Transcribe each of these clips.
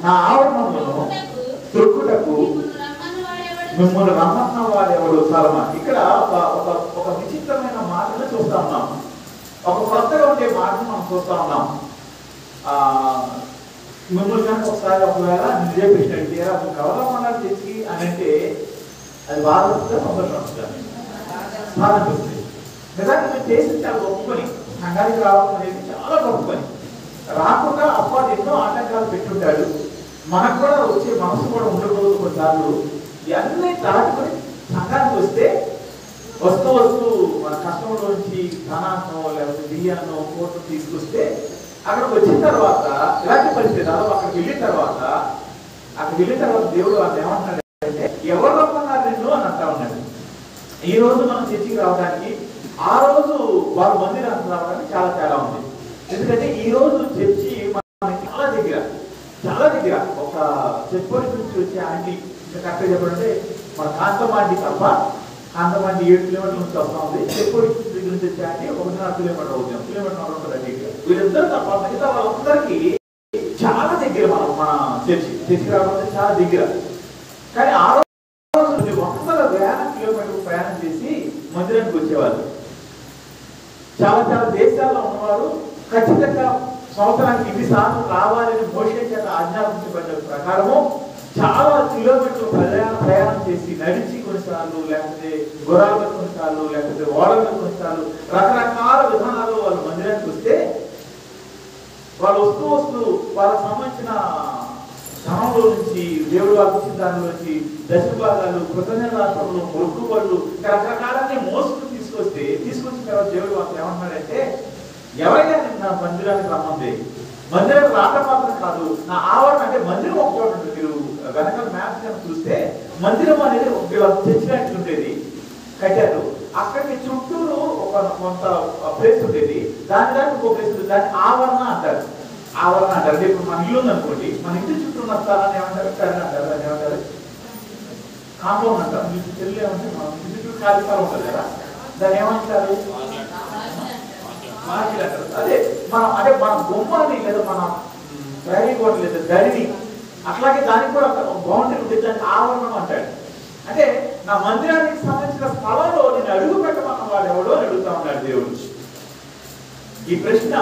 నా ఆవరణములను త్రొక్కుటకు మిమ్మల్ని రమ్మన్న వాడెవడు. చాలా ఇక్కడ ఒక విచిత్రమైన మాటను చూస్తా ఉన్నాం. ఒక కొత్తగా ఉండే మాటను మనం చూస్తా ఉన్నాం. మిమ్మల్ని కనుక ఒకసారి ఒకవేళ నిజేపించినట్టు గౌరవమన్నారు తెచ్చి అని అంటే అది బాధ వస్తుందా సంతోషం వస్తుందా? బాధ వస్తుంది. నిజానికి మీరు చేసింది చాలా గొప్ప పని. సంఘానికి రావడం అనేది చాలా గొప్ప పని. రాకుండా అప్పాడు ఎన్నో ఆటంకాలు పెట్టుంటాడు. మనకు కూడా వచ్చే మనసు కూడా ఉండకూడదు. కొన్నిసార్లు ఇవన్నీ దాటుకొని సంఘానికి వస్తూ మన కష్టంలోంచి ధనాన్నో లేకపోతే బియ్యాన్నో కోట్లు తీసుకొస్తే అక్కడికి వచ్చిన తర్వాత ఇలాంటి పరిస్థితి అక్కడికి వెళ్ళిన తర్వాత దేవుడు వాళ్ళు ఏమంటున్నాడు అంటే ఎవరు రమ్మన్నారు నిన్ను అని అంటా ఉన్నాడు. ఈ రోజు మనం చర్చికి రావడానికి ఆ రోజు వాళ్ళ మందిరానికి రావడానికి చాలా తేడా ఉంది. ఎందుకంటే ఈ రోజు చర్చి మనకి చాలా దగ్గర ఒక చెప్పుకోటి నుంచి వచ్చే ఆంటీ ఇంకా కరెక్ట్గా చెప్పాలంటే మన కాంతమాండి తప్ప కాంతమాండి 7 కిలోమీటర్ల నుంచి వస్తా ఉంది. చెప్పుకోటి దగ్గర నుంచి వచ్చే ఆంటీ 1.5 కిలోమీటర్ అవుతుంది. కిలోమీటర్ ఉంటుంది. వీళ్ళిద్దరు తప్ప మిగతా వాళ్ళందరికీ చాలా దగ్గర మన చర్చి రావడం చాలా దగ్గర. కానీ ఆ రోజు 100,000 కిలోమీటర్లు ప్రయాణం చేసి మందిరానికి వచ్చేవాళ్ళు. చాలా దేశాల్లో ఉన్నవారు ఖచ్చితంగా సంవత్సరానికి 2 సార్లు రావాలని మోషే చేత ఆజ్ఞాపించబడిన ప్రకారము చాలా కిలోమీటర్లు ప్రయాణం చేసి నడిచి కొన్నిసార్లు లేకపోతే గుర్రాలు కొన్నిసార్లు లేకపోతే ఓడలు కొన్నిసార్లు రకరకాల విధానాలు వాళ్ళు మందిరానికి వస్తే వాళ్ళు వస్తూ వాళ్ళకి సంబంధించిన ధనంలో నుంచి దేవుడు వాళ్ళకి ఇచ్చిన దానిలో నుంచి దశభాగాలు కృతజ్ఞతాపరులు మొక్కుబడులు రకరకాలన్నీ మోసుకుని తీసుకొచ్చిన తర్వాత దేవుడు వాళ్ళకి ఏమంటున్నాడంటే ఎవరైనా నా మందిరానికి రమ్మంది. మందిరానికి రావడం మాత్రం కాదు, నా ఆవరణ అంటే మందిరం ఒక చోట ఉంటుంది. మీరు వెనక మ్యాప్ చూస్తే మందిరం అనేది చర్చినట్టు ఉండేది, కట్టారు. అక్కడికి చుట్టూరు కొంత ప్లేస్ ఉండేది. దాని ఇంకో ప్లేస్ ఉంటుంది. దాన్ని ఆవరణ అంటారు. ఇప్పుడు మన ఇల్లు ఉందనుకోండి, మన ఇంటి చుట్టూ ఉన్న స్థలాన్ని ఏమంటారు? కరెంట్ అంటారు. దాన్ని ఏమంటారు? కాంపౌండ్ అంటారు. మీకు తెలియమంటే మన ఇంటి చుట్టూ ఖాళీ స్థలం ఉంటుంది కదా, దాన్ని ఏమంటారు? మార్కెట్ అంటారు. అదే మన గుమ్మాన్ని లేదా మన ప్రహరీ గోడ లేదా దడిని అట్లాగే దానికి కూడా బౌండరీ ఉంటుంది. దాన్ని ఆవరణం అంటాడు. అంటే నా మందిరానికి సంబంధించిన స్థలంలో నేను అడుగు పెట్టమన్న వాడు ఎవడో అడుగుతా ఉన్నాడు దేవుడు. ఈ ప్రశ్న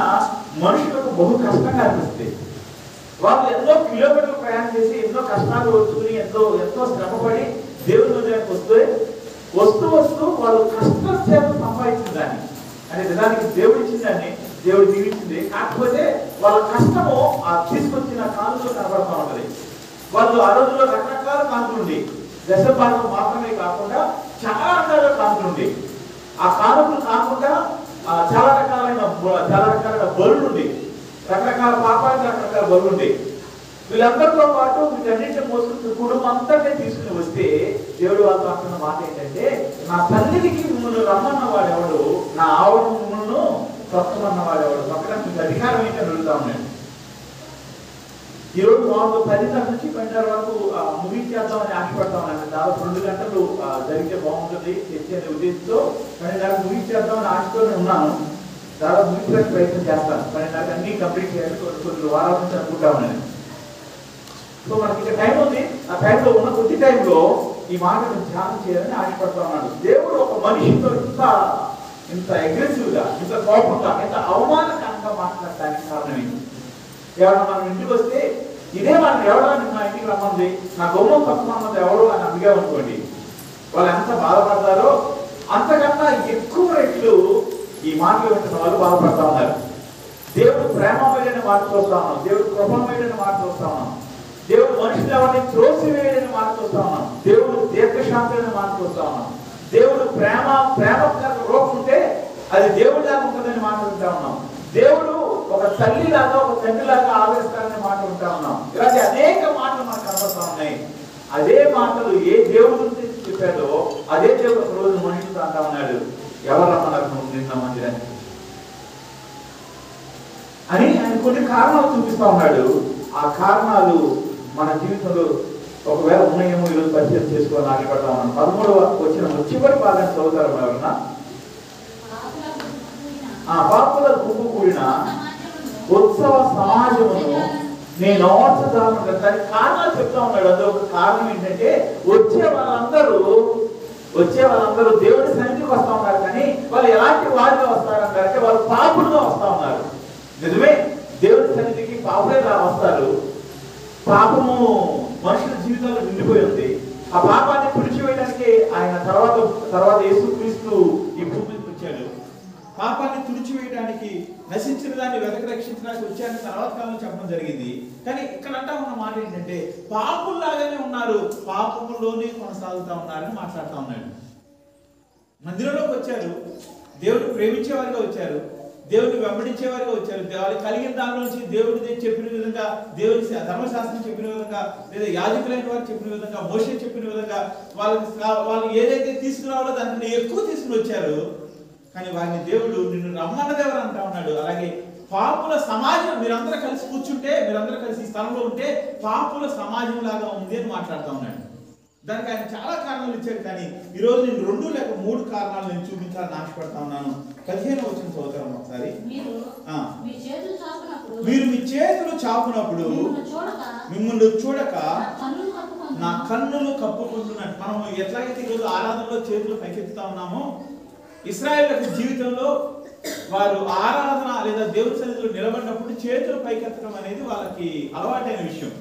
మనుషులకు బహు కష్టంగా అనిపిస్తుంది. వాళ్ళు ఎన్నో కిలోమీటర్లు ప్రయాణం చేసి ఎన్నో కష్టాలు వచ్చుకుని ఎంతో శ్రమపడి దేవుడి మందిరానికి వస్తూ వాళ్ళు కష్టం చేత సంపాదించిన దాన్ని అంటే నిజానికి దేవుడు ఇచ్చిన దాన్ని దేవుడు దీవించింది. కాకపోతే వాళ్ళ కష్టము ఆ తీసుకొచ్చిన కానుకలు కనబడతా ఉంటది. వాళ్ళు ఆ రోజుల్లో రకరకాల కానుకలు ఉండి దశభాగం మాత్రమే కాకుండా చాలా రకాల కానుకలు ఉండి ఆ కానుకలు కాకుండా చాలా రకాలైన బరులు ఉండి రకరకాల పాపానికి రకరకాల బరులు ఉండి వీళ్ళందరితో పాటు వీటన్నింటినీ మోసుకుని కుటుంబం అంతటే తీసుకుని వస్తే దేవుడు వాళ్ళతో అంటున్న మాట ఏంటంటే నా తల్లికి మిమ్మల్ని రమ్మన్న వాడెవడు, నా ఆవరణ మిమ్మల్ని తొక్కమన్న వాడెవడు. తొక్కడానికి మీకు అధికారం ఏంటని అడుగుతా ఉన్నాను. ఈరోజు మాకు 10 నుంచి 12 వరకు ముగించేద్దామని ఆశపడతా ఉన్నాను. దాదాపు 2 గంటలు జరిగితే బాగుంటుంది చర్చ అనే ఉద్దేశంతో 12 ముగించేద్దామని ఆశతోనే ఉన్నాను. దాదాపు ముగించడానికి ప్రయత్నం చేస్తాను. 12 అన్ని కంప్లీట్ చేయాలి. కొన్ని వారాల నుంచి అనుకుంటా ఉన్నాను. సో మనకి ఇంకా టైం ఉంది. ఆ టైంలో ఉన్న కొద్ది టైంలో ఈ మాటను ధ్యానం చేయాలని ఆశపడతా ఉన్నాడు. దేవుడు ఒక మనిషితో ఇంత అగ్రెసివ్ గా, ఇంత కోపంగా, ఇంత అవమానకరంగా మాట్లాడటానికి కారణం ఏంటి? ఎవరైనా మనం ఇంటికి వస్తే ఇదే మనం ఎవరైనా మా ఇంటికి రమ్మంది, నా గొమ్మం తప్పమన్నది ఎవరో అని అడిగామనుకోండి, వాళ్ళు ఎంత బాధపడతారో అంతకన్నా ఎక్కువ రెట్లు ఈ మాటలు వింటున్న వాళ్ళు బాధపడతా ఉన్నారు. దేవుడు ప్రేమమైన మాట చూస్తా ఉన్నాం. దేవుడు కృపమైన మాట చూస్తా ఉన్నాం. దేవుడు మనుషులు ఎవరిని త్రోసివేయడని మాట చూస్తా ఉన్నాం. దేవుడు దీర్ఘశాంతులని మాట చూస్తా ఉన్నాం. దేవుడు ప్రేమ రూపం ఉంటే అది దేవుడిలాగా ఉంటుందని మాట్లాడుతూ ఉన్నాం. దేవుడు ఒక తల్లిలాగా ఒక తండ్రిలాగా ఆదరిస్తారని మాట్లాడుతూ ఉన్నాం. ఇలాంటి అనేక మాటలు మనకు కనబడతా ఉన్నాయి. అదే మాటలు ఏ దేవుడు గురించి చెప్పాడో అదే దేవుడు ఒక రోజు మనుషులతో అంటా ఉన్నాడు, ఎవరు రమ్మన్నారు నిన్న మందిరానికి అని ఆయన కొన్ని కారణాలు చూపిస్తా ఉన్నాడు. ఆ కారణాలు మన జీవితంలో ఒకవేళ ఉన్నాయేమో ఈరోజు పరిచయం చేసుకోవాలని ఆశపడతా ఉన్నాను. 13వ వచ్చిన చివరి భాగాన్ని చదువుతారు ఎవరన్నా. పాపుల గుంపు కూడిన ఉత్సవ సమాజమును నేను నోడ్చుదామని దానికి కారణాలు చెప్తా ఉన్నాడు. అందులో ఒక కారణం ఏంటంటే వచ్చే వాళ్ళందరూ దేవుడి సన్నిధికి వస్తా ఉన్నారు, కానీ వాళ్ళు ఎలాంటి వారిగా వస్తారంటే వాళ్ళు పాపులుగా వస్తా ఉన్నారు. నిజమే, దేవుడి సన్నిధికి పాపులే వస్తారు. పాపము మనుషుల జీవితంలో నిండిపోయి ఉంది. ఆ పాపాన్ని తుడిచివేయడానికి ఆయన తర్వాత యేసుక్రీస్తు ఈ భూమి మీదకి వచ్చాడు. పాపాన్ని తుడిచివేయడానికి, నశించిన దాన్ని వెతక రక్షించడానికి వచ్చాడని తర్వాత కాలంలో చెప్పడం జరిగింది. కానీ ఇక్కడ అంటా ఉన్న మాట ఏంటంటే పాపుల్లాగానే ఉన్నారు, పాపములోనే కొనసాగుతా ఉన్నారని మాట్లాడుతూ ఉన్నాడు. మందిరంలోకి వచ్చారు, దేవుడు ప్రేమించేవారిగా వచ్చారు, దేవుడిని వెంబడించేవారిగా వచ్చారు. వాళ్ళు కలిగిన దాని నుంచి దేవుడు చెప్పిన విధంగా, దేవుడి ధర్మశాస్త్రం చెప్పిన విధంగా, లేదా యాజకులైన వారు చెప్పిన విధంగా, మోషే చెప్పిన విధంగా వాళ్ళు ఏదైతే తీసుకురావాలో దాన్ని ఎక్కువ తీసుకుని వచ్చారు. కానీ వారిని దేవుడు నిన్ను రమ్మన్నదెవరు అంటా ఉన్నాడు. అలాగే పాపుల సమాజం, మీరందరూ కలిసి కూర్చుంటే, మీరందరూ కలిసి ఈ స్థలంలో ఉంటే పాపుల సమాజం లాగా ఉంది అని మాట్లాడుతూ ఉన్నాడు. దానికి ఆయన చాలా కారణాలు ఇచ్చాడు. కానీ ఈరోజు నేను 2 లేక 3 కారణాలు నేను చూపించాలని ఆశపడతా ఉన్నాను. 15వ వచనం చదువుతాం ఒకసారి. మీరు మీ చేతులు చాపునప్పుడు మిమ్మల్ని చూడక నా కన్నులు కప్పుకుంటున్నట్టు. మనం ఎట్లాగైతే ఈరోజు ఆరాధనలో చేతులు పైకెత్తుతా ఉన్నామో, ఇశ్రాయేలు జీవితంలో వారు ఆరాధన లేదా దేవుని సన్నిధిలో నిలబడినప్పుడు చేతులు పైకెత్తడం అనేది వాళ్ళకి అలవాటైన విషయం.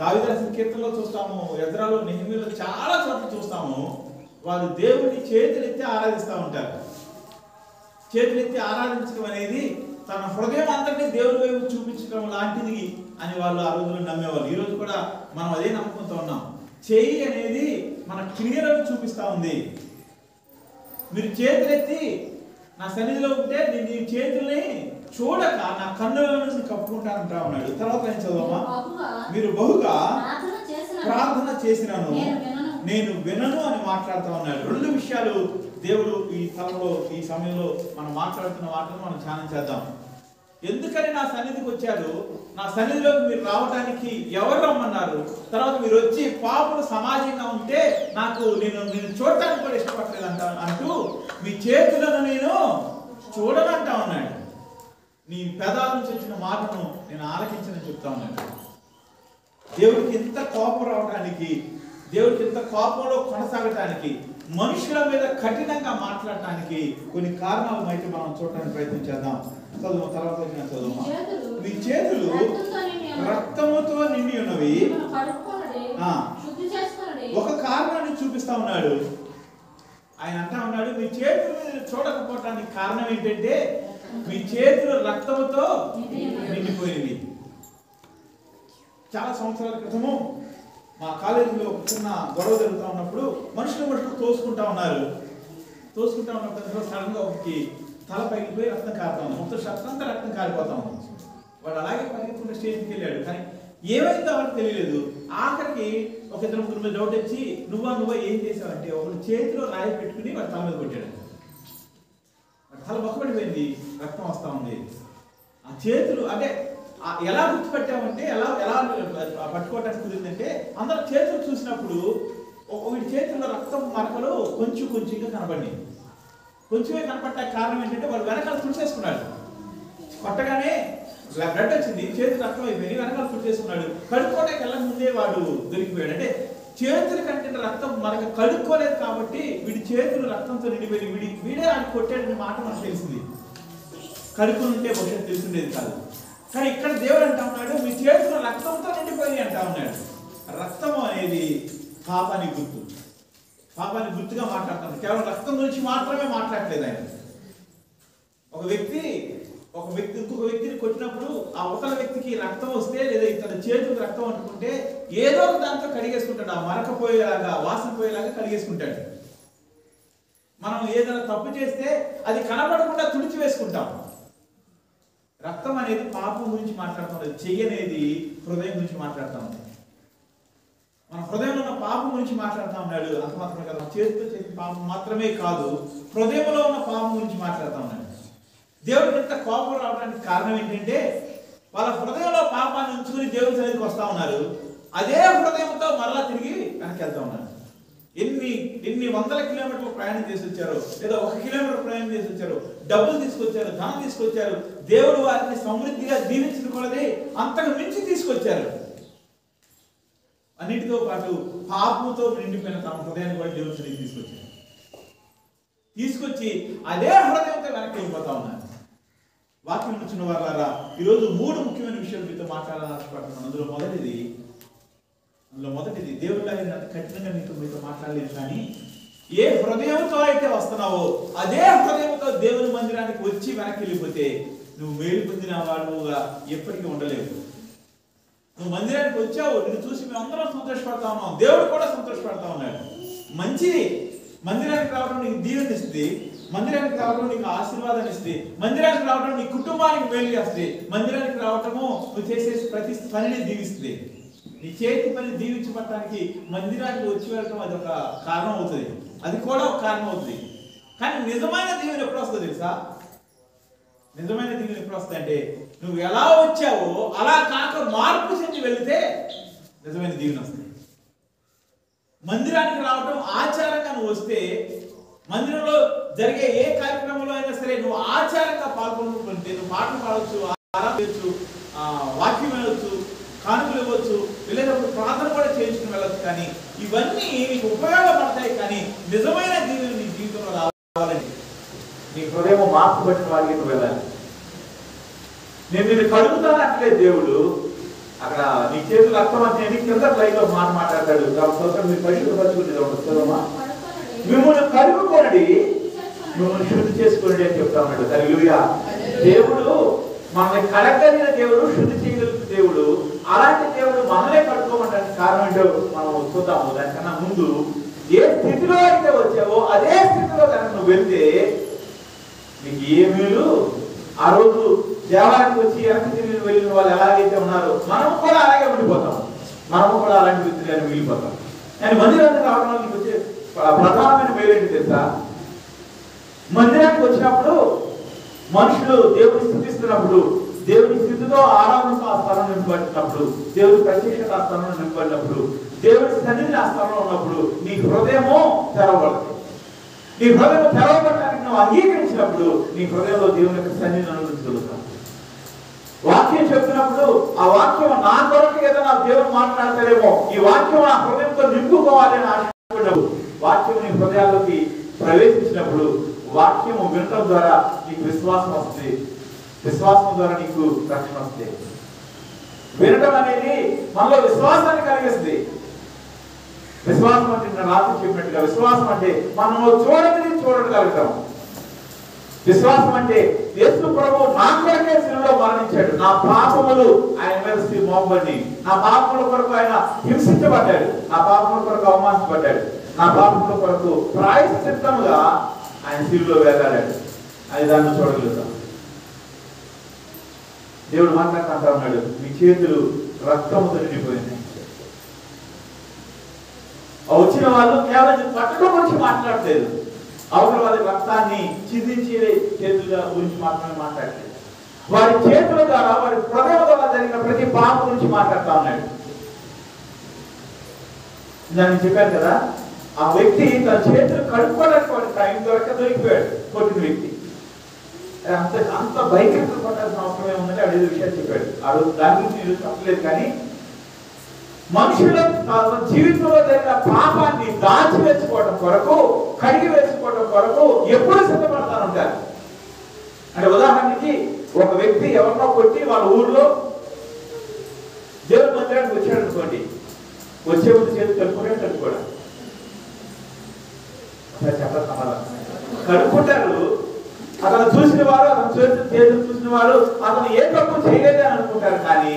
దావీదు రాసిన కీర్తనలో చూస్తాము, ఎజ్రాలో, నెహెమీయాలో చాలా చోట్ల చూస్తాము. వారు దేవుడిని చేతులెత్తి ఆరాధిస్తూ ఉంటారు. చేతులెత్తి ఆరాధించడం అనేది తన హృదయం అంతటినీ దేవుడి వైపు చూపించడం లాంటిది అని వాళ్ళు ఆ రోజుల్లో నమ్మేవాళ్ళు. ఈరోజు కూడా మనం అదే నమ్ముకుంటూ ఉన్నాం. చేయి అనేది మన క్రియలను చూపిస్తూ ఉంది. మీరు చేతులెత్తి నా సన్నిధిలో ఉంటే నేను ఈ చేతుల్ని చూడక నా కన్నులను కప్పుకుంటానంటా ఉన్నాడు. తర్వాత ఏం చదవమా? మీరు బహుగా ప్రార్థన చేసినాను, నేను వినను అని మాట్లాడుతూ ఉన్నాడు. 2 విషయాలు దేవుడు ఈ స్థలంలో, ఈ సమయంలో మనం మాట్లాడుతున్న వాటిని మనం ధ్యానం చేద్దాం. ఎందుకని నా సన్నిధికి వచ్చారు, నా సన్నిధిలోకి మీరు రావడానికి ఎవరు రమ్మన్నారు, తర్వాత మీరు వచ్చి పాపులు సమాజంగా ఉంటే నేను చూడటానికి కూడా ఇష్టపడలేదు అంటూ మీ చేతులను నేను చూడనంటా ఉన్నాడు. నీ పెదాల నుంచి వచ్చిన మాటను నేను ఆలకించనని చెప్తా ఉన్నాడు. దేవుడికి ఎంత కోపం రావడానికి, దేవుడికి ఎంత కోపంలో కొనసాగటానికి, మనుషుల మీద కఠినంగా మాట్లాడటానికి కొన్ని కారణాలు అయితే మనం చూడటానికి ప్రయత్నం చేద్దాం. చదువు, తర్వాత చదువు. మీ చేతులు రక్తముతో నిండి ఉన్నవి. ఒక కారణాన్ని చూపిస్తా ఉన్నాడు. ఆయన అంటా ఉన్నాడు, మీ చేతులు చూడకపోవటానికి కారణం ఏంటంటే మీ చేతులు రక్తముతో నిండిపోయినవి. చాలా సంవత్సరాల క్రితము మా కాలేజీలో ఒక చిన్న గొడవ జరుగుతూ ఉన్నప్పుడు మనుషులు తోసుకుంటా ఉన్నారు. తోసుకుంటా ఉన్నప్పుడు సడన్ గా ఒకటి తల పైకిపోయి రక్తం కారుతా ఉంది. మొత్తం షర్ట్ అంతా రక్తం కారిపోతా ఉంది. వాడు అలాగే పరిగెత్తుకుంటే స్టేజ్కి వెళ్ళాడు. కానీ ఏమైందో వాళ్ళకి తెలియలేదు. ఆఖరికి ఒక 2-3 మీద డౌట్ వచ్చి నువ్వా ఏం చేసావంటే ఒకటి చేతిలో రాయి పెట్టుకుని వాడు తల మీద కొట్టాడు. తల బొక్కబడిపోయింది, రక్తం వస్తూ ఉంది. ఆ చేతులు అంటే ఎలా గుర్తుపట్టామంటే, ఎలా పట్టుకోవటానికి కుదిరిందంటే, అందరూ చేతులు చూసినప్పుడు ఒకటి చేతుల్లో రక్తం మరకలు కొంచెంగా కనబడి, కొంచెమే కనపడటానికి కారణం ఏంటంటే వాడు వెనకాల తుడిచేసుకున్నాడు. కొట్టగానే బ్లడ్ వచ్చింది, చేతులు రక్తం అయిపోయింది, వెనకాల తుడిచేసుకున్నాడు. కడుక్కోవడానికి వెళ్ళక ముందే వాడు దొరికిపోయాడు. అంటే చేతులు కంటే రక్తం మనకు కడుక్కోలేదు కాబట్టి వీడి చేతులు రక్తంతో నిండిపోయి వీడే ఆయన కొట్టాడని మాట మనకు తెలిసింది. కడుక్కుని ఉంటే భవిష్యత్తు తెలిసిండేది కాదు. కానీ ఇక్కడ దేవుడు అంటా ఉన్నాడు, మీ చేతులు రక్తంతో నిండిపోయి అంటా ఉన్నాడు. రక్తము అనేది పాపానికి గుర్తు, పాపానికి గుర్తుగా మాట్లాడుతున్నాడు. కేవలం రక్తం గురించి మాత్రమే మాట్లాడలేదు ఆయన. ఒక వ్యక్తి ఇంకొక వ్యక్తిని కొట్టినప్పుడు ఆ ఒకల వ్యక్తికి రక్తం వస్తే, లేదా ఇతని చేతులకు రక్తం అంటుకుంటే ఏదో ఒక దాంతో కడిగేసుకుంటాడు. ఆ మరకపోయేలాగా, వాసన పోయేలాగా కడిగేసుకుంటాడు. మనం ఏదైనా తప్పు చేస్తే అది కనబడకుండా తుడిచి వేసుకుంటాం. రక్తం అనేది పాపం గురించి మాట్లాడుతున్నది, చెయ్యి అనేది హృదయం గురించి మాట్లాడుతూ ఉంది. మన హృదయంలో ఉన్న పాపం గురించి మాట్లాడుతూ ఉన్నాడు. అంత మాత్రమే కాదు, చేతితో చేసిన పాపం మాత్రమే కాదు, హృదయంలో ఉన్న పాపం గురించి మాట్లాడుతూ ఉన్నాడు. దేవుడికి ఎంత కోపం రావడానికి కారణం ఏంటంటే వాళ్ళ హృదయంలో పాపాన్ని ఉంచుకుని దేవుడి సన్నిధికి వస్తూ ఉన్నారు. అదే హృదయంతో మరలా తిరిగి వెనక్కి వెళ్తూ ఉన్నారు. ఎన్ని వందల కిలోమీటర్లు ప్రయాణం చేసి వచ్చారు, లేదా 1 కిలోమీటర్ ప్రయాణం చేసి వచ్చారు, డబ్బులు తీసుకొచ్చారు, ధనం తీసుకొచ్చారు, దేవుడు వారిని సమృద్ధిగా దీవించిన కొలది అంతకు మించి తీసుకొచ్చారు. అన్నిటితో పాటు పాపముతో నిండిపోయిన తమ హృదయాన్ని కూడా దేవుడు తీసుకొచ్చారు. తీసుకొచ్చి అదే హృదయంతో వెనక్కి వెళ్ళిపోతా ఉన్నారు. వాక్యం ఇచ్చిన వారారా ఈరోజు 3 ముఖ్యమైన విషయాలు మీతో మాట్లాడాలని ఆశపడుతున్నాను. అందులో మొదటిది దేవుడు ఆయన అంత కఠినంగా మీతో మాట్లాడలేదు, కానీ ఏ హృదయంతో అయితే వస్తున్నావో అదే హృదయంతో దేవుని మందిరానికి వచ్చి వెనక్కి వెళ్ళిపోతే నువ్వు మేలు పొందిన వాడుగా ఎప్పటికీ ఉండలేవు. నువ్వు మందిరానికి వచ్చావు, నిన్ను చూసి మేము అందరం సంతోషపడతా ఉన్నాం, దేవుడు కూడా సంతోషపడతా ఉన్నాడు. మంచిది, మందిరానికి రావడం నీకు దీవెనిస్తుంది, మందిరానికి రావడం నీకు ఆశీర్వాదాన్ని ఇస్తుంది, మందిరానికి రావడం నీ కుటుంబానికి మేలు చేస్తుంది, మందిరానికి రావటము నువ్వు చేసే ప్రతి పనిని దీవిస్తుంది. నీ చేతి పని దీవించబడటానికి మందిరానికి వచ్చి వెళ్ళటం అది ఒక కారణం అవుతుంది, అది కూడా ఒక కారణం అవుతుంది. కానీ నిజమైన దీవెన ఎప్పుడు వస్తుంది తెలుసా? నిజమైన దీవెన ఎప్పుడు వస్తుంది అంటే నువ్వు ఎలా వచ్చావో అలా కాక మార్పు చెంది వెళితే నిజమైన దీవెన వస్తుంది. మందిరానికి రావటం ఆచారంగా నువ్వు వస్తే, మందిరంలో జరిగే ఏ కార్యక్రమంలో అయినా సరే నువ్వు ఆచారంగా పాల్గొనుకుంటే, నువ్వు పాటలు పాడవచ్చు, ఆరాధించవచ్చు, వాక్యం వెళ్ళవచ్చు, కానుకలు ఇవ్వచ్చు, వెళ్ళేటప్పుడు ప్రార్థన కూడా చేయించుకుని వెళ్ళచ్చు. కానీ ఇవన్నీ నీకు ఉపయోగపడతాయి. కానీ నిజమైన దీవెన నీ జీవితంలో రావాలని నీ హృదయం మార్పు పట్టిన వాడికి నువ్వు వెళ్ళాలి. నేను నిన్ను కడుగుతానట్లేదు దేవుడు, అక్కడ నీ చేతులు రక్తం అంటే కింద లైన్లో మాట్లాడతాడు. మీరు పరిశుద్ధపరచుకునేది ఉండమ్మా, మిమ్మల్ని కడుగుకోండి, మిమ్మల్ని శుద్ధి చేసుకోండి అని చెప్తా ఉన్నాడు. హల్లెలూయా. దేవుడు మనల్ని కడగలిగిన దేవుడు, శుద్ధి చేయగలిగిన దేవుడు. అలాంటి దేవుడు మనల్ని కడుక్కోమంటానికి కారణం ఏంటో మనం చూద్దాము. దానికన్నా ముందు ఏ స్థితిలో అయితే వచ్చావో అదే స్థితిలో కనుక నువ్వు వెళ్తే నీకు ఏ మేలు. ఆ రోజు దేవాలయానికి వచ్చి వెనక్కి తిరిగి వెళ్ళిన వాళ్ళు ఎలాగైతే ఉన్నారో మనము కూడా అలాగే ఉండిపోతాం, మనము కూడా అలాంటి వ్యక్తులు మిగిలిపోతాం. కానీ మందిరానికి రావడం వల్ల నీకు వచ్చే ప్రధానమైన మేలు ఏంటి తెలుసా? మందిరానికి వచ్చినప్పుడు మనుషులు దేవుని స్థుతిస్తున్నప్పుడు, దేవుని స్థితితో ఆరాధనతో ఆ స్థలం నింపబడినప్పుడు, దేవుని ప్రత్యక్షత ఆ స్థలంలో నింపబడినప్పుడు, దేవుని సన్నిధిని ఆ స్థలంలో ఉన్నప్పుడు నీ హృదయము తెరవబడుతుంది. నీ హృదయం తెరవబడటానికి నువ్వు అంగీకరించినప్పుడు నీ హృదయంలో దేవుని యొక్క సన్నిధిని అనుభవించగలుగుతావు. వాక్యం చెప్పినప్పుడు ఆ వాక్యం నా కొరకు ఏదో నా దేవుడు మాట్లాడతారేమో, ఈ వాక్యం నా హృదయంతో నింపుకోవాలని ఆశపడినప్పుడు, వాక్యం నీ హృదయాల్లోకి ప్రవేశించినప్పుడు వాక్యము వినటం ద్వారా నీకు విశ్వాసం వస్తుంది, విశ్వాసం ద్వారా నీకు రక్షణ వస్తుంది. వినటం అనేది మనలో విశ్వాసాన్ని కలిగిస్తుంది. విశ్వాసం అంటే నేను రాత్రి చెప్పినట్టుగా విశ్వాసం అంటే మనము చూడగలుగుతాం. విశ్వాసం అంటే యేసు ప్రభు నా కొరకే శిలువలో మరణించాడు, నా పాపములు ఆయన మీద మోపబడి, నా పాపముల కొరకు ఆయన హింసించబడ్డాడు, నా పాపముల కొరకు అవమానించబడ్డాడు, నా పాపముల కొరకు ప్రాయశ్చిత్తముగా ఆయన శిలువలో వేలాడాడు. అది దాన్ని చూడగలుగుతాం. దేవుడు మాట్లాడుతూ ఉన్నాడు, మీ చేతులు రక్తముతో నిండిపోయింది. వచ్చిన వాళ్ళు కేవలం పట్టడం గురించి మాట్లాడలేదు, అవతల వాళ్ళ రక్తాన్ని చిందించే చేతుల గురించి మాత్రమే మాట్లాడలేదు. వారి చేతుల ద్వారా, వారి హృదయం ద్వారా జరిగిన ప్రతి పాపం గురించి మాట్లాడుతూ ఉన్నాడు. నేను చెప్పాను కదా, ఆ వ్యక్తి తన చేతులు కడుక్కోవడానికి వాడి టైం దొరికిపోయాడు కొట్టిన వ్యక్తి. అంత భయంకరంగా కొట్టాల్సిన అవసరం ఏముందంటే ఆడు ఏదో విషయాలు చెప్పాడు. ఆడు దాని గురించి నేను చెప్పలేదు. కానీ మనుషుల జీవితంలో జరిగిన పాపాన్ని దాచి వేసుకోవడం కొరకు, కడిగి వేసుకోవడం కొరకు ఎప్పుడు సిద్ధపడతానంటారు. అంటే ఉదాహరణకి ఒక వ్యక్తి ఎవరినో కొట్టి వాళ్ళ ఊర్లో దేవుడి మందిరానికి వచ్చాడు అనుకోండి, వచ్చే ముందు చేతులు కడుక్కోవడం చెప్పడం సమాధానం కడుక్కుంటారు. అతను చూసిన వారు, అతను చేతులు చూసిన వారు అతను ఏ తప్పు చేయలేదని అనుకుంటారు. కానీ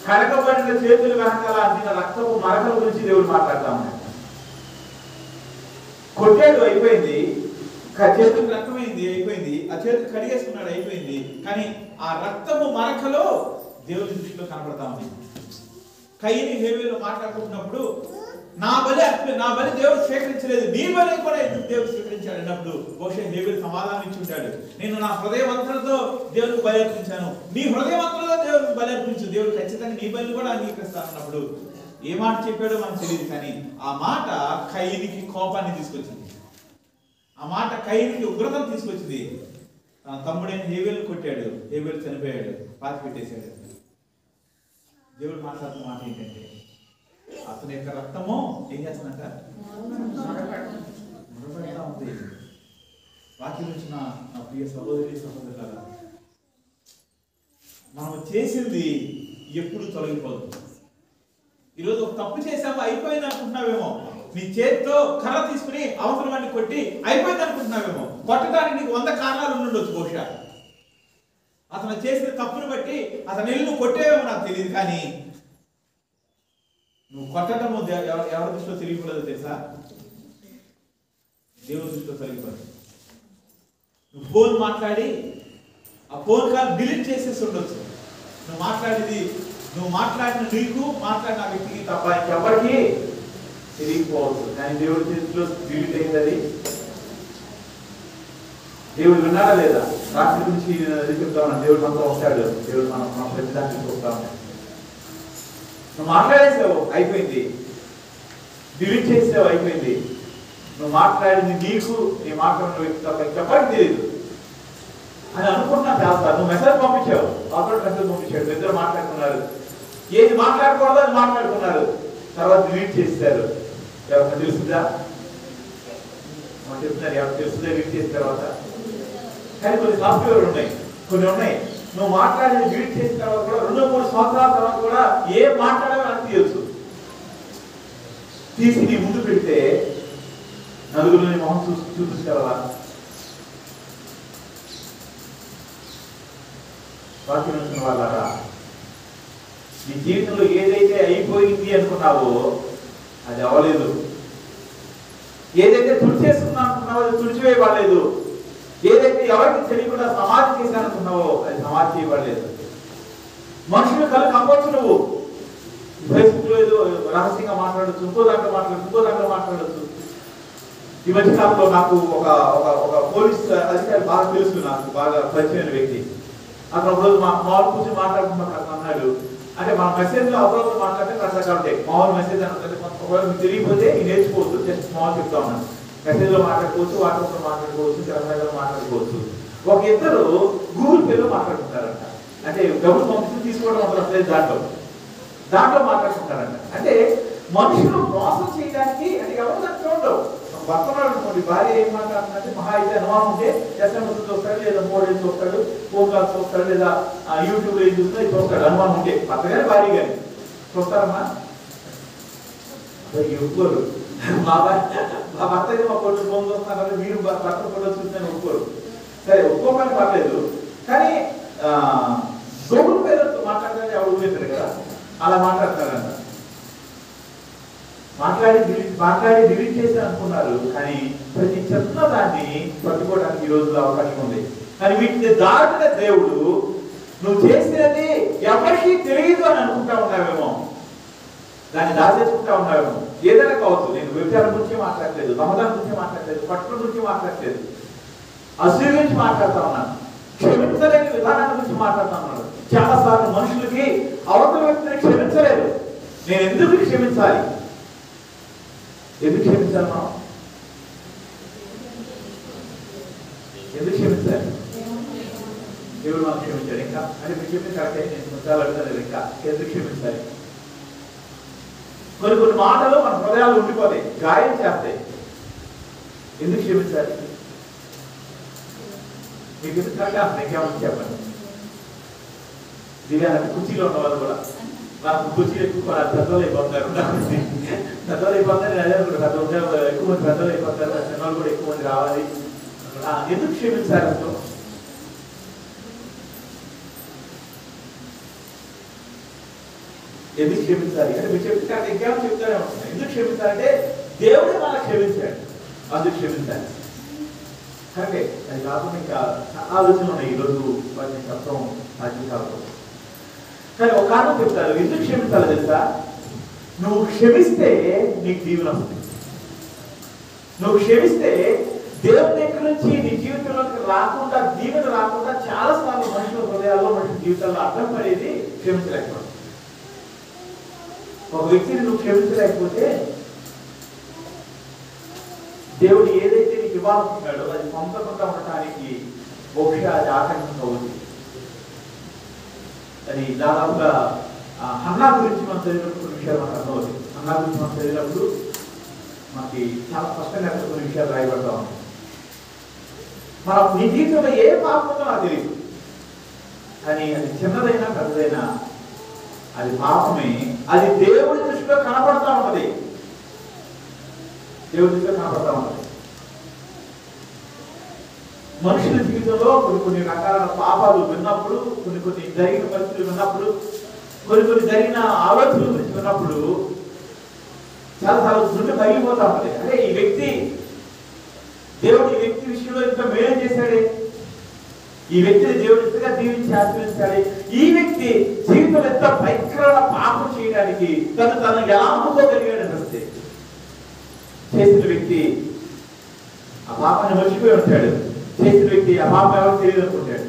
కడగబడిన చేతులు వెనకాల అందిన రక్తపు మరకల గురించి దేవుడు మాట్లాడుతూ ఉన్నాడు. కొట్టాడు, అయిపోయింది, చేతులు రక్తమైంది, అయిపోయింది, ఆ చేతులు కడిగేసుకున్నాడు, అయిపోయింది. కానీ ఆ రక్తపు మరకలో దేవుడి దృష్టిలో కనపడతా ఉంది. కయ్యని హేబేలు మాట్లాడుకుంటున్నప్పుడు నా బలి దేవుడు స్వీకరించలేదు, నీ బలి కూడా ఎందుకు దేవుడు స్వీకరించాడు అన్నప్పుడు బహుశా హేబేలు సమాధానం ఇచ్చి ఉంటాడు, నేను నా హృదయవంతులతో దేవుడికి బలి అర్పించాను, నీ హృదయవంతులతో దేవుడికి బలి అర్పించు, దేవుడు ఖచ్చితంగా నీ బలి కూడా అంగీకరిస్తాను అన్నప్పుడు ఏ మాట చెప్పాడో మనకు తెలియదు, కానీ ఆ మాట కయీనుకి కోపాన్ని తీసుకొచ్చింది. ఆ మాట కయీనుకి ఉగ్రతను తీసుకొచ్చింది. తన తమ్ముడైన హేబేలు కొట్టాడు, హేబేలు చనిపోయాడు, పాతి పెట్టేశాడు. దేవుడు మాట్లాడుతున్న మాట ఏంటంటే అతని యొక్క రక్తము ఏం చేస్తుందంట, మురబడతా ఉంది. వాక్యం నుంచి నా ప్రియ సహోదరి సహోదరులారా, మనం చేసింది ఎప్పుడు తొలగిపోదు. ఈరోజు ఒక తప్పు చేసాము అయిపోయింది అనుకుంటున్నావేమో, నీ చేతితో కర్ర తీసుకుని అవసరం వాడిని కొట్టి అయిపోయింది అనుకుంటున్నావేమో. కొట్టడానికి నీకు 100 కారణాలు ఉండొచ్చు బహుశా. అతను చేసిన తప్పును బట్టి అతను వెళ్ళి నువ్వు కొట్టేవేమో నాకు తెలియదు, కానీ నువ్వు కొట్టడము ఎవరి దృష్టిలో తెలియకూడదు తెలుసా, దేవుని దృష్టిలో తెలియకూడదు. నువ్వు ఫోన్ మాట్లాడి ఆ ఫోన్ కాల్ డిలీట్ చేసేసి ఉండొచ్చు. నువ్వు మాట్లాడిన నీకు మాట్లాడిన వ్యక్తికి తప్ప ఇంకెవరికి తెలియకపోవచ్చు, కానీ దేవుడి చేతిలో డిలీట్ అయింది. అది దేవుడు విన్నాడా లేదా? రాత్రి గురించి చెప్తా ఉన్నాను. దేవుడు మనతో వస్తాడు, దేవుడు మనం ప్రతిదాన్ని చూస్తా ఉన్నాడు. నువ్వు మాట్లాడేసావు అయిపోయింది, డిలీట్ చేసావు అయిపోయింది. నువ్వు మాట్లాడింది నీకు, నీ మాట్లాడిన వ్యక్తి తప్ప ఇంకెవరికి తెలియదు అని అనుకుంటున్నా చేస్తారు. నువ్వు మెసేజ్ పంపించావు, అవతల మెసేజ్ పంపించాడు, ఇద్దరు మాట్లాడుకున్నారు, ఏది మాట్లాడకూడదు అది మాట్లాడుకున్నారు, తర్వాత డిలీట్ చేస్తారు. ఎవరికి తెలుస్తుందా? చెప్తున్నారు, ఎవరికి తెలుస్తుందా డిలీట్ చేసిన తర్వాత? కానీ కొన్ని సాఫ్ట్వేర్ ఉన్నాయి, కొన్ని ఉన్నాయి. నువ్వు మాట్లాడి డిలీట్ చేసిన తర్వాత కూడా 2-3 సంవత్సరాల తర్వాత కూడా ఏం మాట్లాడాలో నాకు తెలుసు. తీసి నీ ముందు పెడితే నలుగురు నీ మొహం చూపించగలవా? వాక్యం వచ్చిన వాళ్ళరా, నీ జీవితంలో ఏదైతే అయిపోయింది అనుకున్నావో అది అవ్వలేదు. ఏదైతే తుడిచేస్తున్నా అనుకున్నావో అది తుడిచివేయబడలేదు. ఏదైతే ఎవరికి తెలియకుండా సమాధి చేశానుకున్నావో అది సమాధి చేయబడలేదు. మనుషులు కళ్ళు కమ్మొచ్చు, నువ్వు ఫేస్బుక్ లో ఏదో రహస్యంగా మాట్లాడచ్చు, ఇంకో దాంట్లో మాట్లాడచ్చు. ఈ మధ్యకాలంలో నాకు ఒక పోలీస్ అధికారి బాగా తెలుసు, నాకు బాగా పరిచయమైన వ్యక్తి. అక్కడ ఒకరోజు మామూలు కూర్చొని మాట్లాడుతున్నప్పుడు అతను అన్నాడు, అంటే మన మెసేజ్ లో అప్పుడప్పుడు మాట్లాడితే రకరకాలు ఉంటాయి. మామూలు మెసేజ్ అంటే ఒకవేళ మీకు తెలియకపోతే నేర్చుకోవచ్చు, జస్ట్ మామూలు చెప్తా ఉన్నాను. మెసేజ్ లో మాట్లాడుకోవచ్చు, వాట్సాప్ లో మాట్లాడుకోవచ్చు, తెలంగాణలో మాట్లాడుకోవచ్చు. ఒక ఇద్దరు గూగుల్ పేలో మాట్లాడుకుంటారంట. అంటే డబ్బులు పంపిణీ తీసుకోవడం అసలు దాంట్లో మాట్లాడుకుంటారంట. అంటే మనుషులు మోసం చేయడానికి అంటే ఎవరు దాన్ని చూడవు. భర్తనాడు అనుకోండి, భార్య ఏం మాట్లాడుతుందంటే మహా అయితే అనుమానం ఉంటే ఎస్ఎంఎస్ చూస్తాడు, లేదా మోడల్ చూస్తాడు, ఫోన్ కాల్స్ చూస్తాడు, లేదా యూట్యూబ్ ఏం చూస్తాడు చూస్తాడు. అనుమానం ఉంటే భర్త కానీ భార్య కానీ చూస్తారమ్మా, ఒప్పుకోరు. మా భర్త అయితే మా కొడుకు ఫోన్ చూస్తున్నారు, మీరు భర్త ఫోటో చూస్తాను ఒప్పుకోరు. సరే ఒప్పుకోమని పర్లేదు, కానీ గూగుల్ పేరుతో మాట్లాడడానికి ఎవరు ఊరేస్తారు కదా, అలా మాట్లాడతారంట. మాట్లాడి డిలీట్ చేసి అనుకున్నారు, కానీ ప్రతి చిన్న దాన్ని పట్టుకోవడానికి ఈ రోజులో అవకాశం ఉంది. కానీ వీటిని దాటిన దేవుడు నువ్వు చేసినది ఎవరికి తెలియదు అని అనుకుంటా ఉన్నావేమో, దాన్ని దాచేసుకుంటా ఉన్నావేమో. ఏదైనా కావచ్చు. నేను వ్యభిచారం గురించి మాట్లాడలేదు, దొంగతనం గురించి మాట్లాడలేదు, పట్టుల గురించి మాట్లాడలేదు, అసూయ గురించి మాట్లాడుతా ఉన్నాను, క్షమించలేని విధానాల గురించి మాట్లాడుతా ఉన్నాడు. చాలా సార్లు మనుషులకి అవతల వ్యక్తిని క్షమించలేదు. నేను ఎందుకు క్షమించాలి? ఎందుకు క్షమించాలి? మనం ఎందుకు క్షమించాలి? దేవుడు మనం క్షమించాడు. ఇంకా అంటే మీరు చెప్పింది కరెక్టే, నేను ముద్దాలు అడుగుతాను. ఇంకా ఎందుకు క్షమించాలి? కొన్ని మాటలు మన హృదయాలు ఉండిపోతాయి, గాయం చేస్తాయి. ఎందుకు క్షమించాలి? మీకు ఎందుకు కరెక్ట్ అసలు ఇంకేమని చెప్పండి. దివ్యానికి కుర్చీలో ఉన్న వాళ్ళు కూడా నాకు కుర్చీలు ఎక్కువ పెద్దలు అయిపోతారు, పెద్దలు అయిపోతారు. అదే ఎక్కువ మంది పెద్దలు అయిపోతారు, చిన్నలు కూడా ఎక్కువ మంది రావాలి. ఎందుకు క్షమించాలి? అసలు ఎందుకు క్షమించాలి అంటే మీరు చెప్తే ఇంకేమో చెప్తానే ఉంటున్నాయి. ఎందుకు క్షమించాలంటే దేవుడే మనల్ని క్షమించాడు, అందుకు క్షమించాలి. కరెక్టే. అది కాకుండా ఇంకా ఆలోచనలు ఉన్నాయి ఈరోజు వాటిని చెప్పడం అది కాదు. కానీ ఒక కారణం చెప్తారు ఎందుకు క్షమించాలో తెలుసా? నువ్వు క్షమిస్తే నీకు దీవెన వస్తుంది. నువ్వు క్షమిస్తే దేవుని దగ్గర నుంచి నీ జీవితంలోకి రాకుండా, దీవెన రాకుండా చాలా సార్లు మనుషుల హృదయాల్లో, మనుషుల జీవితాల్లో అర్థం పడేది క్షమించలేకపోవడం. ఒక వ్యక్తిని నువ్వు క్షమించలేకపోతే దేవుడు ఏదైతే నీకు ఇవ్వాలనుకుంటాడో అది పొందకుండా ఉండటానికి బహుశా అది ఆటంకం అవుతుంది. అది దాదాపుగా హన్నా గురించి మనం చదివినప్పుడు కొన్ని విషయాలు మనకు అర్థమవుతుంది. హన్నా గురించి మనం చదివినప్పుడు మనకి చాలా స్పష్టంగా కొన్ని విషయాలు రాయబడతా ఉన్నాయి. మన నీ జీవితంలో ఏ పాపంతో నాకు తెలియదు, కానీ అది చిన్నదైనా పెద్దదైనా అది పాపమే. అది దేవుడి దృష్టిలో కనపడతా ఉన్నది, దేవుడి దృష్టిలో కనపడతా ఉన్నది. మనుషుల జీవితంలో కొన్ని రకాల పాపాలు విన్నప్పుడు, కొన్ని జరిగిన పరిస్థితులు విన్నప్పుడు, కొన్ని జరిగిన ఆలోచనల గురించి విన్నప్పుడు చాలా గుండె పగిలిపోతా ఉంటుంది. అరే ఈ వ్యక్తి, దేవుడు ఈ వ్యక్తి విషయంలో ఇంత మేలు చేశాడే, ఈ వ్యక్తిని దేవుడు ఇంతగా దీవించి ఆశీర్వదించాడే, ఈ వ్యక్తి జీవితంలో ఎంత భయంకరమైన పాపం చేయడానికి తను ఎలా అమ్ముకోగలిగాడని చేసిన వ్యక్తి ఆ పాపాన్ని మర్చిపోయి ఉంటాడు. చేసిన వ్యక్తి ఆ పాపం ఎవరు తెలియదు అనుకుంటాడు.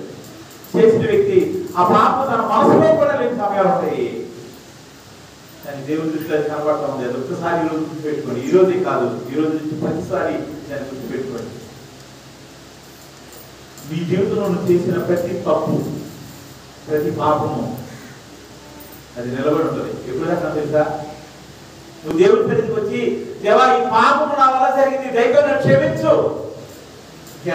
చేసిన వ్యక్తి ఆ పాపం తన మనసులో కూడా లేని సమయాలు ఉంటాయి. కానీ దేవుడి దృష్టిలో అది కనబడతా ఉంది. అది ఒక్కసారి ఈరోజు గుర్తుపెట్టుకోండి. ఈ రోజే కాదు, ఈ రోజు నుంచి ప్రతిసారి దాన్ని గుర్తుపెట్టుకోండి. మీ జీవితంలో నువ్వు చేసిన ప్రతి తప్పు, ప్రతి పాపము అది నిలబడి ఉంటుంది. ఎప్పుడైనా తెలుసా, నువ్వు దేవుడి సన్నిధికి వచ్చి దేవా ఈ పాపము నా వల్ల జరిగింది, దయచేసి నన్ను క్షమించు,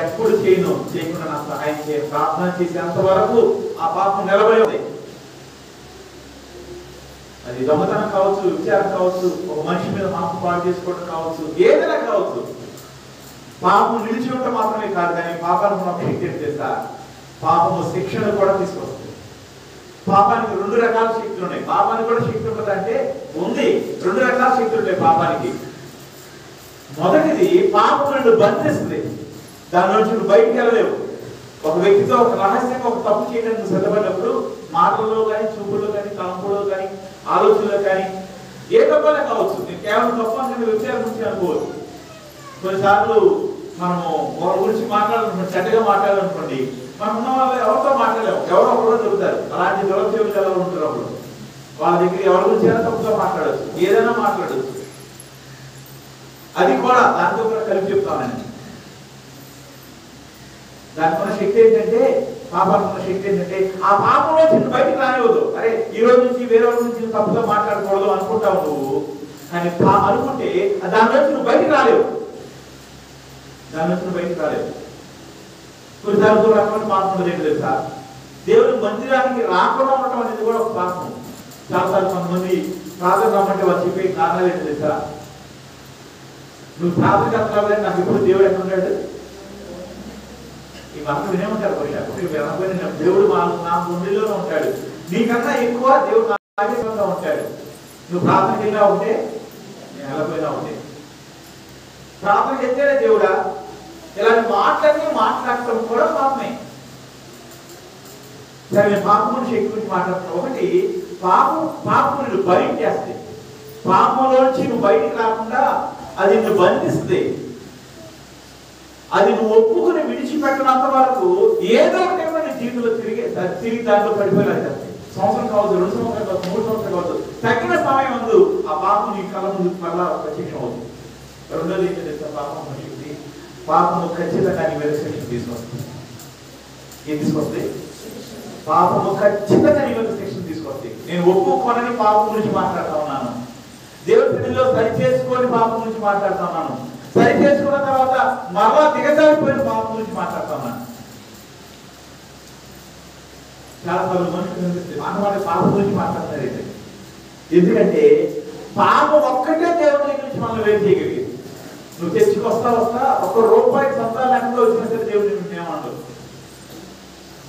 ఎప్పుడు చేయకుండా నా సహాయం చేయ ప్రార్థన చేసేంత వరకు ఆ పాపం నిలబడి ఉంది. అది దొంగతనం కావచ్చు, విచారం కావచ్చు, ఒక మనిషి మీద మనసు పాడు చేసుకోవడం కావచ్చు, ఏదైనా కావచ్చు. పాపం నిలిచి ఉండటం మాత్రమే కాదు, కానీ పాపానికి మనం శక్తి చేస్తా పాపము శిక్షణ కూడా తీసుకొస్తుంది. పాపానికి 2 రకాల శక్తులు ఉన్నాయి. పాపానికి కూడా శక్తి ఉంటుంది అంటే ఉంది, 2 రకాల శక్తులు ఉంటాయి పాపానికి. మొదటిది పాపం నిన్ను బంధిస్తుంది, దాని నుంచి నువ్వు బయటికి వెళ్ళలేవు. ఒక వ్యక్తితో ఒక రహస్యంగా ఒక తప్పు చేయడానికి సిద్ధపడినప్పుడు మాటల్లో కానీ, చూపుల్లో కానీ, తలంపులో కానీ, ఆలోచనలో కానీ ఏ తప్పనే కావచ్చు. నేను కేవలం తప్పు అంటే వ్యక్తి గురించి అనుకోవచ్చు. కొన్నిసార్లు మనము వాళ్ళ గురించి మాట్లాడాలనుకోండి, చెడ్డగా మాట్లాడాలనుకోండి, మనం ఉన్న వాళ్ళు ఎవరితో మాట్లాడలేము, ఎవరో ఒకరో దొరుకుతారు. అలాంటి దురదృష్టం ఎవరు ఉంటారు, అప్పుడు వాళ్ళ దగ్గర ఎవరి గురించి అయినా తప్పుగా మాట్లాడచ్చు, ఏదైనా మాట్లాడచ్చు. అది కూడా దాంతో కూడా కలిపి చెప్తానండి. దానికి ఉన్న శక్తి ఏంటంటే, పాపానికి ఉన్న శక్తి ఏంటంటే, ఆ పాపంలో చిన్న బయటికి రానివ్వదు. అరే ఈ రోజు నుంచి వేరే వాళ్ళ గురించి తప్పుగా మాట్లాడకూడదు అనుకుంటావు నువ్వు, కానీ అనుకుంటే దాని నుంచి నువ్వు బయటికి రాలేవు, దాని నుంచి నువ్వు బయటికి రాలేవు. కొన్నిసార్లు రకమైన పాపం ఉండదు. ఏంటి తెలుసా, దేవుడి మందిరానికి రాకుండా ఉండటం అనేది కూడా ఒక పాపం. చాలాసార్లు కొంతమంది ప్రార్థన రమ్మంటే వాళ్ళు చెప్పే కారణాలు ఏంటి తెలుసా, నువ్వు ప్రార్థన చేస్తున్నావు, నాకు ఇప్పుడు దేవుడు ఎక్కడ ఉన్నాడు, ఈ మాట వినే ఉంటారు. వినకపోయినా దేవుడు నా గుండెలోనే ఉంటాడు, నీకన్నా ఎక్కువ దేవుడు నాగేశ్వరంగా ఉంటాడు. నువ్వు ప్రార్థనకి వెళ్ళినా ఉంటే, నేను వెళ్ళకపోయినా ఉంటే, ప్రార్థన చేస్తేనే దేవుడా, ఇలాంటి మాట్లాడటం కూడా పాపమే. సరే నేను పాపముని శక్తి గురించి మాట్లాడుతున్నాను. ఒకటి, పాపము నువ్వు బయట చేస్తే, పాపంలోంచి నువ్వు బయటికి రాకుండా అది నువ్వు బంధిస్తుంది. అది నువ్వు ఒప్పుకుని విడిచిపెట్టినంత వరకు ఏదో ఒకటి నీ జీవితంలో తిరిగి దాంట్లో పడిపోయేలా చేస్తాయి. సంవత్సరం కావచ్చు, 2 సంవత్సరాలు కావచ్చు, 3 సంవత్సరాలు కావచ్చు, తగిన సమయం ముందు ఆ పాపం నీ కళ్ళ ముందు మళ్ళా ప్రత్యక్షం అవుతుంది. రెండోది ఏంటి తెలుసా, పాపం శక్తి, పాపము ఖచ్చితంగా నీ మీద శిక్షణ తీసుకొస్తుంది. ఏం తీసుకొస్తాయి? పాపము ఖచ్చితంగా నీ మీద శిక్షణ తీసుకొస్తాయి. నేను ఒప్పుకోనని పాపం గురించి మాట్లాడుతూ ఉన్నాను, దేవుడి సన్నిధిలో సరి చేసుకొని పాపం గురించి మాట్లాడుతూ ఉన్నాను, సరి చేసుకున్న తర్వాత మరలా దిగజారిపోయిన పాపం గురించి మాట్లాడుతున్నాను. చాలా సార్లు మనుషులు కనిపిస్తుంది మాట పాపం గురించి మాట్లాడతారు. ఎందుకంటే పాపం ఒక్కటే దేవుడి దగ్గర నుంచి మనం వేరు చేయగలిగింది. నువ్వు చర్చికి వస్తా ₹1 సంతా లేకుండా వచ్చిన సరే దేవుడిని నువ్వు ఏమంటావు,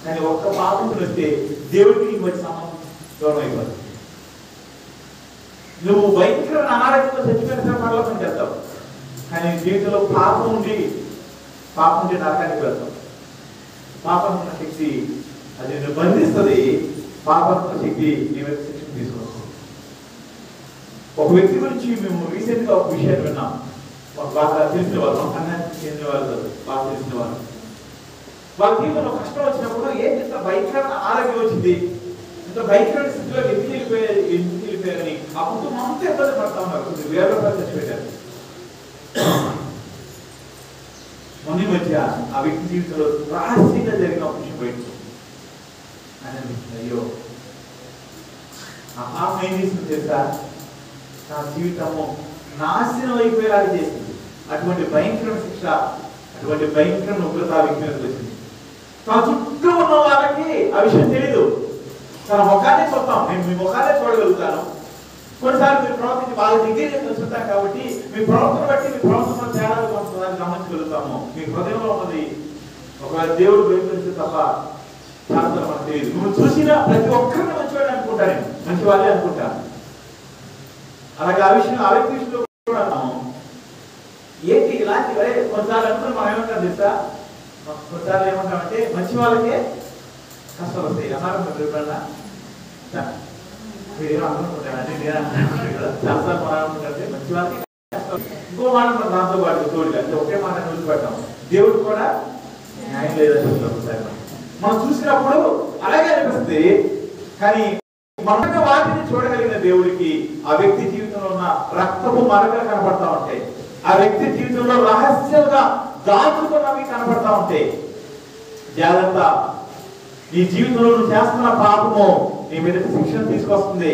కానీ ఒక్క పాపం వస్తే దేవుడికి నీకు వచ్చి సంబంధం దూరం అయిపోతుంది. నువ్వు భయంకరమైన అనారోగ్యంతో చచ్చిపోయిన సరే మరలా పని చేస్తావు, కానీ జీవితంలో పాపం ఉండి నరకానికి వెళ్తాం. పాపం ఉన్న శక్తి అది నిన్ను బంధిస్తుంది. పాపం ఉన్న శక్తి నీ మీద శిక్షణ తీసుకొస్తుంది. ఒక వ్యక్తి గురించి మేము రీసెంట్ గా ఒక విషయాన్ని విన్నాం. బాగా తెలిసిన వాళ్ళు, అన్నానికి చెందిన వాళ్ళు, బాగా తెలిసిన వాళ్ళు, వాళ్ళ జీవితంలో కష్టం వచ్చినప్పుడు ఏంటి ఇంత భయంకరమైన ఆరోగ్యం వచ్చింది, ఇంత భయంకరమైన స్థితిలోకి ఎందుకు వెళ్ళిపోయారు వెళ్ళిపోయారని ఆ కుటుంబం అంతా ఇబ్బంది పడతా ఉన్నారు. కొద్ది వేల రూపాయలు తెచ్చి పెట్టారు. మొన్న మధ్య ఆ వ్యక్తి జీవితంలో రహస్యంగా జరిగిన ఒక విషయం బయటకు అయ్యో ఆ పాపం ఏం చేసింది తెలుసా, నా జీవితము నాశనం అయిపోయేలాగా చేసింది. అటువంటి భయంకరమైన శిక్ష, అటువంటి భయంకరమైన ఉగ్రత ఆ వ్యక్తి మీదకి వచ్చింది. తన చుట్టూ ఉన్న వాళ్ళకి ఆ విషయం తెలీదు. తన ముఖాన్ని చూస్తాం, నేను మీ ముఖాన్ని చూడగలుగుతాను. కొన్నిసార్లు మీరు ప్రవర్తించి వాళ్ళ దగ్గర చూస్తాం కాబట్టి మీ ప్రవర్తన బట్టి మీ ప్రవర్తన తేడాలు కొంతదాన్ని గమనించగలుగుతాము. మీ హృదయంలో ఉన్నది ఒకవేళ దేవుడు భయపరిస్తే తప్ప చాలా మనకు తెలియదు. నువ్వు చూసిన ప్రతి ఒక్కరిని మంచివాడే అనుకుంటా, నేను మంచి వాళ్ళే అనుకుంటా. అలాగే ఆ విషయం ఆ వ్యక్తి విషయంలో కూడా ఏంటి ఇలాంటి కొన్నిసార్లు అనుకుని మనం ఏమంటాం తెలుసా, కొన్నిసార్లు ఏమంటామంటే మంచి వాళ్ళకే కష్టాలు వస్తాయి అన్నారు. ఎప్పుడన్నా మీరేమో అనుకుంటారు అంటే నేను అనుకుంటాను కదా, చాలాసార్లు మనం అనుకుంటే మంచి వాళ్ళకి ఇంకో మాట మనం దాంతో పాటు తోడుగా అంటే ఒకే మాట నిలిచిపెట్టాం. దేవుడు కూడా న్యాయం లేదని ఒకసారి మనం చూసినప్పుడు అలాగే అనిపిస్తుంది. కానీ మనగా వాటిని చూడగలిగిన దేవుడికి ఆ వ్యక్తి జీవితంలో ఉన్న రక్తపు మరకలు కనపడతా ఉంటాయి. ఆ వ్యక్తి జీవితంలో రహస్యంగా దాచుకున్నవి కనపడతా ఉంటాయి. జాగ్రత్త, నీ జీవితంలో నువ్వు చేస్తున్న పాపము నీ మీద శిక్షణ తీసుకొస్తుంది.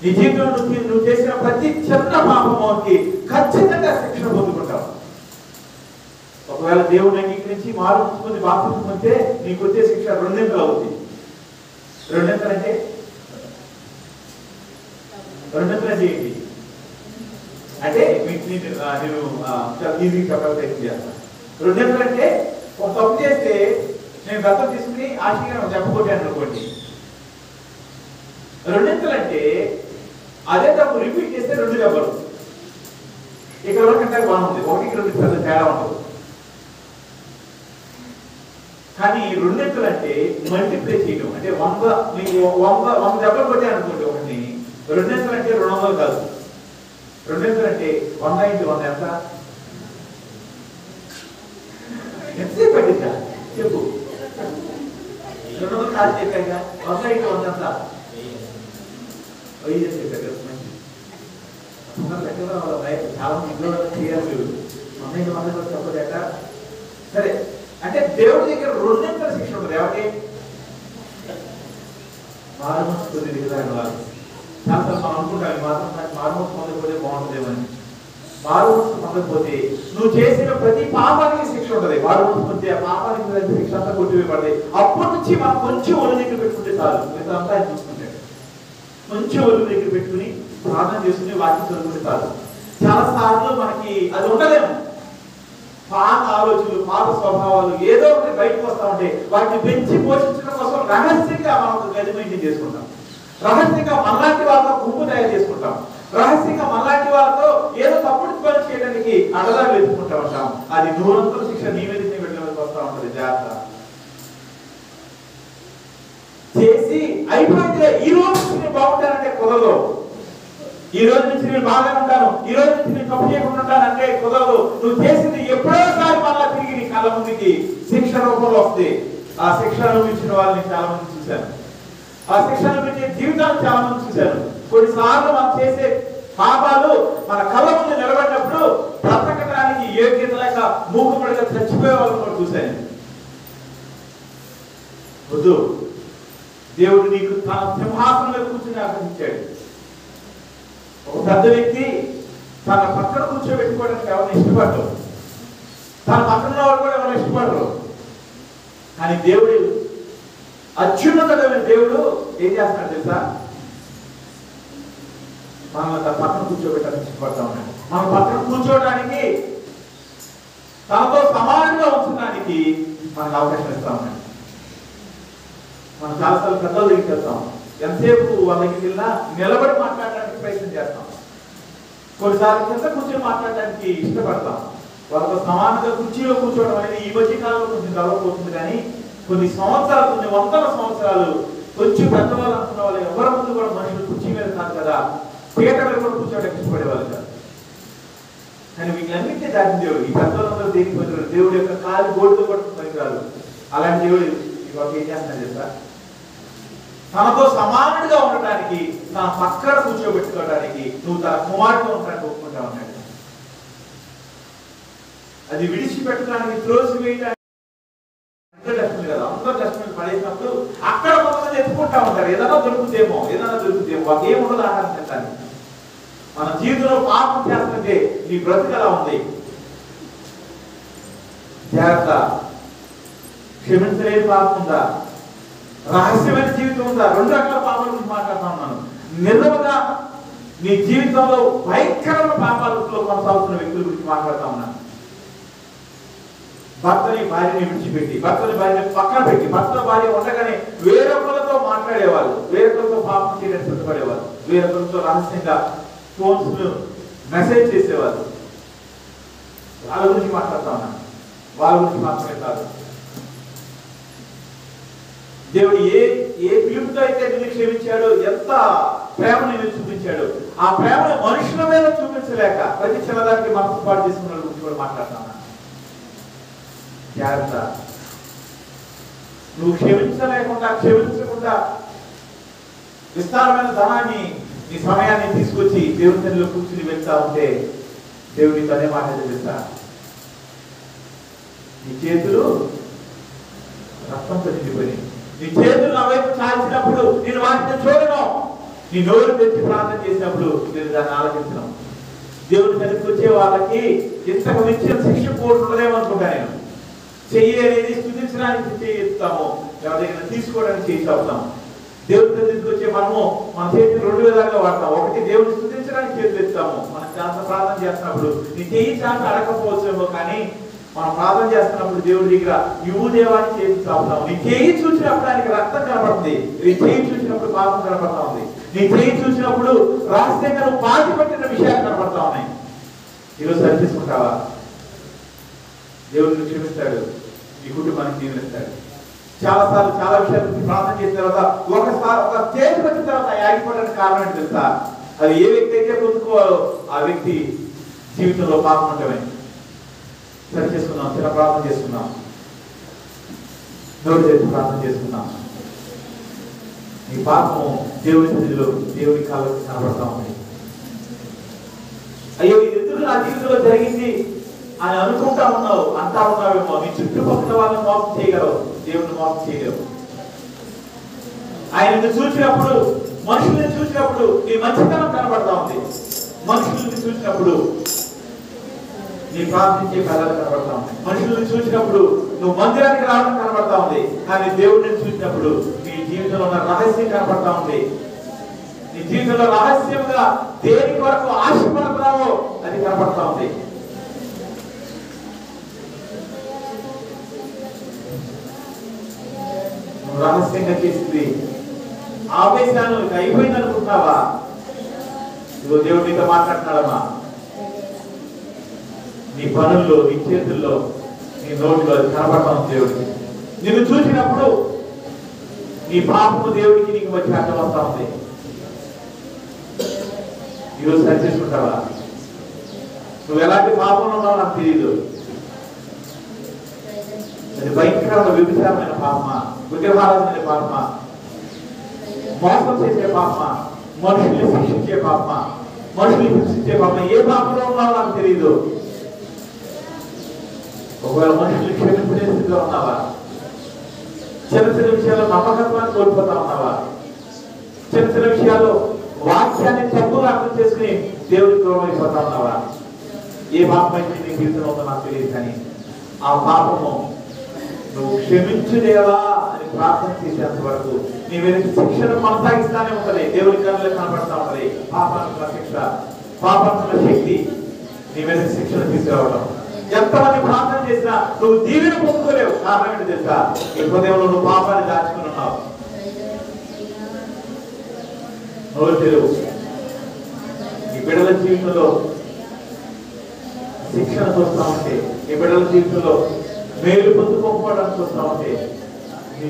నీ జీవితంలో నువ్వు చేసిన ప్రతి చిన్న పాపముకి ఖచ్చితంగా శిక్షణ పొందుకుంటావు. ఒకవేళ దేవుడిని అంగీకరించి మారుతుంది బాప్తిస్మం పొందితే నీకు వచ్చే శిక్ష రెండింతలు అవుతుంది. రెండింతలు అంటే ఏంటి అంటే నేను ఈజీగా చెప్పాలి ప్రయత్నం చేస్తాను. రెండింతలు అంటే ఒక తప్పు చేస్తే నేను గతం తీసుకుని ఆశగా చెప్పబోటాను అనుకోండి. రెండింతలు అంటే అదే తప్పు రిపీట్ చేస్తే 2 దెబ్బలు. ఇక్కడ వరకు అంటే బాగుంది, 1కి 2 పెద్ద తేడా ఉండదు. కానీ రెండింతలు అంటే మల్టిప్లై చేయడం అంటే 100 దెబ్బలు కొట్టాను అనుకోండి ఒకటి. రెండింతలు అంటే 200 కాదు. రెండింతలు అంటే 100 × 100 ఎంత? ఎంతసేపు పట్టిందా చెప్పు. 200 కాదు చెప్పాక 100 × 100 ఎంత? 1000 చెప్పారు. చాలా ఇంట్లో చేయాలి 100 × 100 చెప్పలేక సరే. అంటే దేవుడి దగ్గర రెండింతల శిక్షణ ఉంటుంది. ఎవరికి మారుమూసి కొద్ది దిగుతాడు వాళ్ళు. చాలా మనం అనుకుంటాం ఈ మాత్రం నాకు మారుమూసి పొందకపోతే బాగుంటుందేమని. మారుమూసి పొందకపోతే నువ్వు చేసిన ప్రతి పాపానికి శిక్ష ఉంటుంది. మారుమూసి పొందితే ఆ పాపానికి శిక్ష అంతా కొట్టివేయబడతాయి. అప్పటి నుంచి మనం కొంచెం ఒళ్ళు దగ్గర పెట్టుకుంటే చాలు, మిగతా అంతా ఆయన చూసుకుంటాడు. కొంచెం ఒళ్ళు దగ్గర పెట్టుకుని ప్రార్థన చేసుకుని వాక్యం చదువుకుంటే చాలు. చాలా సార్లు మనకి అది ఉండలేము. పాత ఆలోచనలు, పాత స్వభావాలు ఏదో ఒకటి బయటకు వస్తూ ఉంటే వాటిని పెంచి పోషించడం కోసం రహస్యంగా మనం గది మెయింటైన్ చేసుకుంటాం. రహస్యంగా మనలాంటి వాళ్ళతో గుంపు తయారు చేసుకుంటాం. రహస్యంగా మనలాంటి వాళ్ళతో ఏదో తప్పుడు పని చేయడానికి అడదాలు వెతుకుంటా ఉంటాం. అది 100 శిక్ష నీ మీద వెళ్ళడానికి వస్తూ ఉంటుంది. జాగ్రత్త చేసి అయిపోయింది. ఈ రోజు నేను బాగుంటానంటే కుదరదు. ఈ రోజు నుంచి నేను బాగానే ఉంటాను, ఈ రోజు నుంచి నేను తప్పు చేయకుండా ఉంటాను అంటే కుదరదు. నువ్వు చేసింది ఎప్పుడోసారి మళ్ళా తిరిగి నీ కళ్ళ ముందుకి శిక్ష రూపంలో వస్తుంది. ఆ శిక్ష అనుభవించిన వాళ్ళని చాలా మంది చూశాను. ఆ శిక్ష అనుభవించే జీవితాన్ని చాలా మంది చూశాను. కొన్నిసార్లు మనం చేసే పాపాలు మన కళ్ళ ముందు నిలబడినప్పుడు బ్రతకడానికి యోగ్యత లేక మూకుపడిగా చచ్చిపోయే వాళ్ళని కూడా చూశాను. వద్దు, దేవుడు నీకు తన సింహాసనంలో కూర్చుని ఆకర్షించాడు. ఒక పెద్ద వ్యక్తి తన పక్కన కూర్చోబెట్టుకోవడానికి ఎవరిని ఇష్టపడరు, తన పక్కన వాళ్ళు కూడా ఎవరిని ఇష్టపడరు. కానీ దేవుడు అత్యున్నతమైన దేవుడు ఏం చేస్తున్నాడు తెలుసా? మనల్ని తన పక్కన కూర్చోబెట్టడానికి ఇష్టపడతా ఉన్నాడు. మన పక్కన కూర్చోవడానికి, తనతో సమానంగా ఉంచడానికి మనకు అవకాశం ఇస్తా ఉన్నాడు. మనం చాలాసార్లు పెద్దల దగ్గరికి వెళ్తాం, ఎంతసేపు వాళ్ళ దగ్గరికి వెళ్ళినా నిలబడి మాట్లాడడానికి ప్రయత్నం చేస్తాం. కొన్నిసార్లు కింద కూర్చొని మాట్లాడడానికి ఇష్టపడతాం. వాళ్ళతో సమానంగా కుర్చీలో కూర్చోవడం అనేది ఈ మధ్య కాలంలో కొంచెం డెవలప్ అవుతుంది. కానీ కొన్ని సంవత్సరాలు, కొన్ని వందల సంవత్సరాలు కొంచెం పెద్దవాళ్ళు అనుకున్న వాళ్ళు ఎవరి ముందు కూడా మనుషులు కుర్చీ మీద కాదు కదా, పీట మీద కూడా కూర్చోవడానికి ఇష్టపడేవాళ్ళు కాదు. కానీ వీళ్ళన్నింటినీ దాటిన దేవుడు ఈ పెద్దవాళ్ళందరూ దేనికి పనికిరారు. దేవుడు యొక్క కాలు గోడుతో కూడా పనికిరాదు. అలాంటి దేవుడు ఇవాళ ఏం చేస్తున్నారు తెలుసా? తనతో సమానుడిగా ఉండటానికి, తన పక్కన కూర్చోబెట్టుకోవడానికి నువ్వు తన కుమారుడు ఉంటానికి ఒప్పుకుంటా ఉన్నాడు. అది విడిచిపెట్టడానికి, త్రోసివేయడానికి డస్ట్బిన్ కదా, అందరూ డస్ట్బిన్ పడేసినప్పుడు అక్కడ కొంతమంది ఎత్తుకుంటా ఉంటారు. ఏదైనా దొరుకుతేమో వాళ్ళకి ఏముండదు ఆహారం తినడానికి. మన జీవితంలో పాపం చేస్తుంటే నీ బ్రతుకు ఎలా ఉంది? జాగ్రత్త. క్షమించలేని పాపం ఉందా? రహస్యమైన జీవితం ఉందా? రెండు రకాల పాపాల గురించి మాట్లాడుతా ఉన్నాను. నిజంగా నీ జీవితంలో భయంకరమైన పాపాలలో కొనసాగుతున్న వ్యక్తుల గురించి మాట్లాడుతా ఉన్నాను. భర్తని భార్యని విడిచిపెట్టి, భర్తని భార్యని పక్కన పెట్టి, భర్త భార్య ఉండగానే వేరొకరితో మాట్లాడేవాళ్ళు, వేరొకరితో పాపం చేయడానికి సిద్ధపడేవాళ్ళు, వేరొకరితో రహస్యంగా ఫోన్స్ మెసేజ్ చేసేవాళ్ళు. వాళ్ళ గురించి మాట్లాడుతా ఉన్నాను. వాళ్ళ గురించి మాత్రమే కాదు, దేవుడు ఏ పిలుపుతో అయితే నిన్ను క్షమించాడో, ఎంత ప్రేమను నిన్ను చూపించాడు, ఆ ప్రేమను మనుషుల మీద చూపించలేక ప్రతి చిన్నదానికి మనసు పాటు చేసుకున్న వాళ్ళ గురించి కూడా మాట్లాడుతా ఉన్నాను. జాగ్రత్త. నువ్వు క్షమించకుండా విస్తారమైన ధనాన్ని, నీ సమయాన్ని తీసుకొచ్చి దేవుని సన్నిధిలో కూర్చుని వెళ్తా ఉంటే దేవుడికి అదే మాట తెలుస్తా, నీ చేతులు రక్తంతో నిండిపోయి, నీ చేతులు నా వైపు చాల్చినప్పుడు నేను వాటిని చూడను, నీ నోరు తెచ్చి ప్రార్థన చేసినప్పుడు నేను దాన్ని ఆలోచించను. దేవుడి సన్నిధికి వచ్చే వాళ్ళకి ఇంతకు మించిన శిక్ష పోతుండదేమనుకుంటా నేను. చెయ్యి అనేది స్తుతించడానికి చేయిస్తాము, ఎవరైనా తీసుకోవడానికి చేసి అవుతాము. దేవుడి సన్నిధికి వచ్చే మనము మన చేతిని రెండు విధాలుగా వాడతాం. ఒకటి దేవుడిని స్తుతించడానికి చేతులు ఎత్తాము. మనం చాలా ప్రార్థన చేస్తున్నప్పుడు నీ చెయ్యి చాలా అడగకపోవచ్చేమో, కానీ మనం ప్రార్థన చేస్తున్నప్పుడు దేవుడి దగ్గర ఇవ్వు దేవాన్ని చేసి చాపుతాము. నీ చేయి చూసినప్పుడు ఆయనకి రక్తం కనబడుతుంది, నీ చేయి చూసినప్పుడు పాపం కనబడతా ఉంది, నీ చేయి చూసినప్పుడు రహస్యంగా నువ్వు పాతి పట్టిన విషయాలు కనబడతా ఉన్నాయి. ఈరోజు సరి తీసుకుంటావా? దేవుడిని క్షమిస్తాడు, నీ కుటుంబానికి దీవెనిస్తాడు. చాలాసార్లు చాలా విషయాల గురించి ప్రార్థన చేసిన తర్వాత ఒక స్టేజ్ వచ్చిన తర్వాత ఆగిపోవడానికి కారణం ఏంటి తెలుసా? అది ఏ వ్యక్తి అయితే పొందుకోవాలో ఆ వ్యక్తి జీవితంలో పాపం ఉండమే. సరి చేసుకున్నాం, చిన్న ప్రార్థన చేసుకున్నాం, నోరు చేసి ప్రార్థన చేసుకున్నాం. నీ పాపము దేవుడి సన్నిధిలో, దేవుడి కాళ్ళకి కనబడతా ఉంది. అయ్యో ఇది ఎందుకు నా జీవితంలో జరిగింది అని అనుకుంటా ఉన్నావు, అంటా ఉన్నావేమో. నీ చుట్టుపక్కల వాళ్ళని మోసం చేయగలవు, దేవుడిని మోసం చేయగలవు. ఆయనను చూసినప్పుడు, మనుషుల్ని చూసినప్పుడు నీ మంచితనం కనబడతా ఉంది. మనుషుల్ని చూసినప్పుడు నీ ప్రార్థించే కళలు కనబడతా ఉంది. మనుషుల్ని చూసినప్పుడు నువ్వు మందిరానికి రావడం కనబడతా ఉంది. కానీ దేవుడిని చూసినప్పుడు నీ జీవితంలో ఉన్న రహస్యం కనబడతా ఉంది. నీ జీవితంలో రహస్యంగా దేని వరకు ఆశపడుతున్నావో అది కనబడతా ఉంది. నువ్వు రహస్యంగా చేసింది ఆవేశాలు అయిపోయింది అనుకుంటున్నావా? ఇదిగో దేవుడు నీతో మాట్లాడుతున్నాడమ్మా. నీ పనుల్లో, నీ చేతుల్లో, నీ నోటిలో అది కనబడతా ఉంది దేవుడికి. నిన్ను చూసినప్పుడు నీ పాపము దేవుడికి నీకు వచ్చి అర్థం వస్తా ఉంది. ఈరోజు సరి చేసుకుంటావా? నువ్వు ఎలాంటి పాపంలో ఉన్నావో నాకు తెలియదు. అది భయంకరమైన విభిచారమైన పాపమా, విగ్రహారాధన పాపమా, మోసం చేసే పాపమా, మనుషుల్ని శిక్షించే పాపమా, మనుషుల్ని హింసించే పాపమా, ఏ పాపంలో ఉన్నావో నాకు తెలియదు. ఒకవేళ మనుషుల్ని క్షమించే స్థితిలో ఉన్నావా? చిన్న చిన్న విషయాల్లో నమ్మకత్వాన్ని కోల్పోతా ఉన్నావా? చిన్న చిన్న విషయాల్లో వాక్యాన్ని తప్పుగా అర్థం చేసుకుని దేవుడికి దూరం అయిపోతా ఉన్నావా? ఏ పాపం అయితే నీ జీవితంలో ఉందో నాకు తెలియదు, కానీ ఆ పాపము నువ్వు క్షమించుదేవా అని ప్రార్థన చేసేంత వరకు నీ మీద శిక్షను కొనసాగిస్తానే ఉంటది. దేవుడి కళ్ళలో కనబడతా ఉంటది. పాపానికి శిక్ష, పాపానికి శక్తి నీ మీద శిక్షణ తీసుకురావడం. ఎంతమంది ప్రార్థన చేసినా నువ్వు దీవెన పొందుకోలేవు. కారణం ఏంటి తెలుసా? ఈ హృదయంలో నువ్వు పాపాన్ని దాచుకుని ఉన్నావు. నోరు తెరువు. ఈ బిడ్డల జీవితంలో శిక్షణ చూస్తా ఉంటే, ఈ బిడ్డల జీవితంలో మేలు పొందుకోకపోవడానికి చూస్తా ఉంటే నీ